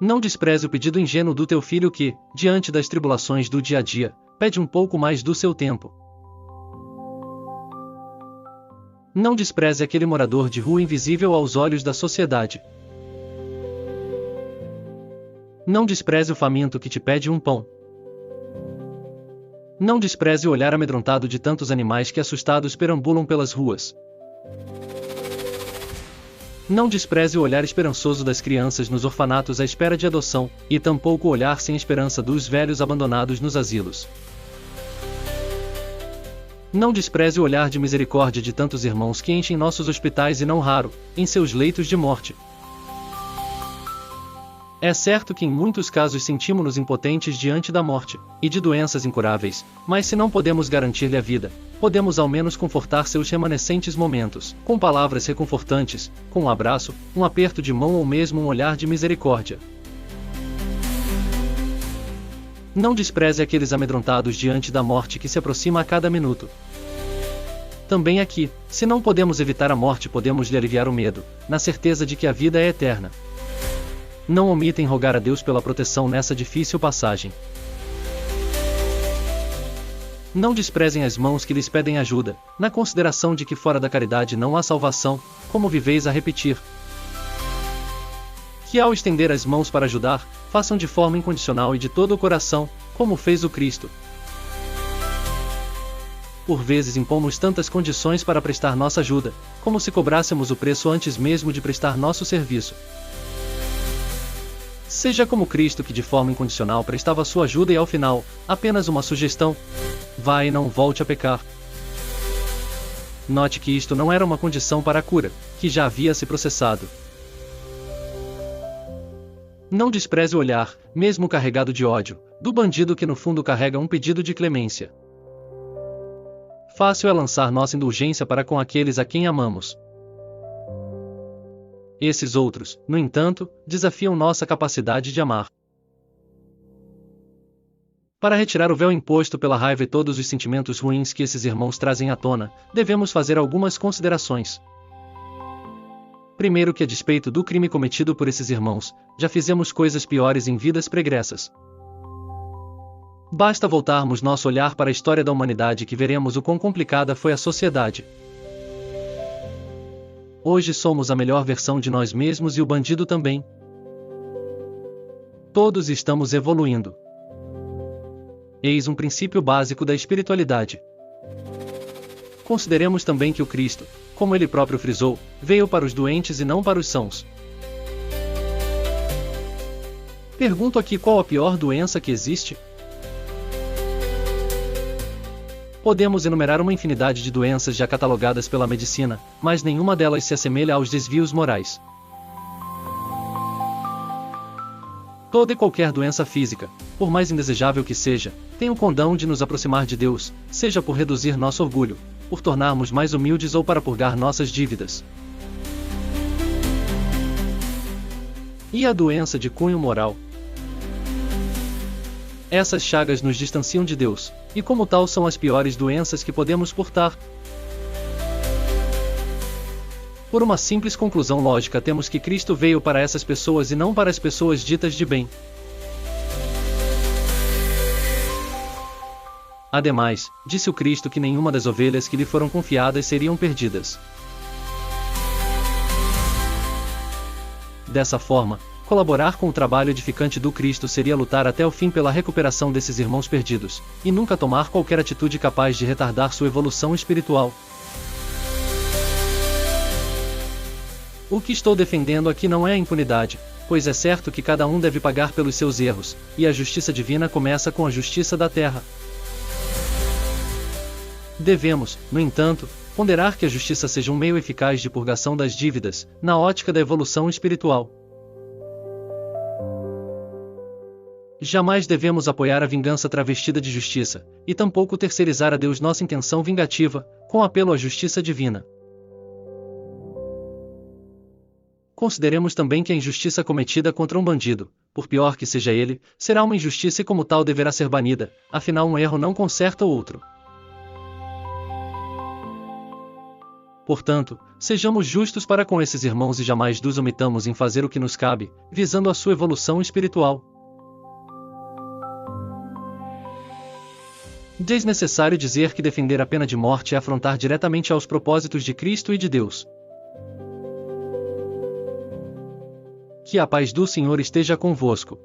Não despreze o pedido ingênuo do teu filho que, diante das tribulações do dia a dia, pede um pouco mais do seu tempo. Não despreze aquele morador de rua invisível aos olhos da sociedade. Não despreze o faminto que te pede um pão. Não despreze o olhar amedrontado de tantos animais que assustados perambulam pelas ruas. Não despreze o olhar esperançoso das crianças nos orfanatos à espera de adoção, e tampouco o olhar sem esperança dos velhos abandonados nos asilos. Não despreze o olhar de misericórdia de tantos irmãos que enchem nossos hospitais e não raro, em seus leitos de morte. É certo que em muitos casos sentimos-nos impotentes diante da morte, e de doenças incuráveis, mas se não podemos garantir-lhe a vida, podemos ao menos confortar seus remanescentes momentos, com palavras reconfortantes, com um abraço, um aperto de mão ou mesmo um olhar de misericórdia. Não despreze aqueles amedrontados diante da morte que se aproxima a cada minuto. Também aqui, se não podemos evitar a morte, podemos lhe aliviar o medo, na certeza de que a vida é eterna. Não omitem rogar a Deus pela proteção nessa difícil passagem. Não desprezem as mãos que lhes pedem ajuda, na consideração de que fora da caridade não há salvação, como viveis a repetir. Que ao estender as mãos para ajudar, façam de forma incondicional e de todo o coração, como fez o Cristo. Por vezes impomos tantas condições para prestar nossa ajuda, como se cobrássemos o preço antes mesmo de prestar nosso serviço. Seja como Cristo, que de forma incondicional prestava sua ajuda e ao final, apenas uma sugestão: vá e não volte a pecar. Note que isto não era uma condição para a cura, que já havia se processado. Não despreze o olhar, mesmo carregado de ódio, do bandido que no fundo carrega um pedido de clemência. Fácil é lançar nossa indulgência para com aqueles a quem amamos. Esses outros, no entanto, desafiam nossa capacidade de amar. Para retirar o véu imposto pela raiva e todos os sentimentos ruins que esses irmãos trazem à tona, devemos fazer algumas considerações. Primeiro, que a despeito do crime cometido por esses irmãos, já fizemos coisas piores em vidas pregressas. Basta voltarmos nosso olhar para a história da humanidade que veremos o quão complicada foi a sociedade. Hoje somos a melhor versão de nós mesmos e o bandido também. Todos estamos evoluindo. Eis um princípio básico da espiritualidade. Consideremos também que o Cristo, como ele próprio frisou, veio para os doentes e não para os sãos. Pergunto aqui: qual a pior doença que existe? Podemos enumerar uma infinidade de doenças já catalogadas pela medicina, mas nenhuma delas se assemelha aos desvios morais. Toda e qualquer doença física, por mais indesejável que seja, tem o condão de nos aproximar de Deus, seja por reduzir nosso orgulho, por tornarmos mais humildes ou para purgar nossas dívidas. E a doença de cunho moral? Essas chagas nos distanciam de Deus, e como tal são as piores doenças que podemos portar. Por uma simples conclusão lógica, temos que Cristo veio para essas pessoas e não para as pessoas ditas de bem. Ademais, disse o Cristo que nenhuma das ovelhas que lhe foram confiadas seriam perdidas. Dessa forma, colaborar com o trabalho edificante do Cristo seria lutar até o fim pela recuperação desses irmãos perdidos, e nunca tomar qualquer atitude capaz de retardar sua evolução espiritual. O que estou defendendo aqui não é a impunidade, pois é certo que cada um deve pagar pelos seus erros, e a justiça divina começa com a justiça da terra. Devemos, no entanto, ponderar que a justiça seja um meio eficaz de purgação das dívidas, na ótica da evolução espiritual. Jamais devemos apoiar a vingança travestida de justiça, e tampouco terceirizar a Deus nossa intenção vingativa, com apelo à justiça divina. Consideremos também que a injustiça cometida contra um bandido, por pior que seja ele, será uma injustiça e como tal deverá ser banida, afinal um erro não conserta o outro. Portanto, sejamos justos para com esses irmãos e jamais nos omitamos em fazer o que nos cabe, visando a sua evolução espiritual. Desnecessário dizer que defender a pena de morte é afrontar diretamente aos propósitos de Cristo e de Deus. Que a paz do Senhor esteja convosco.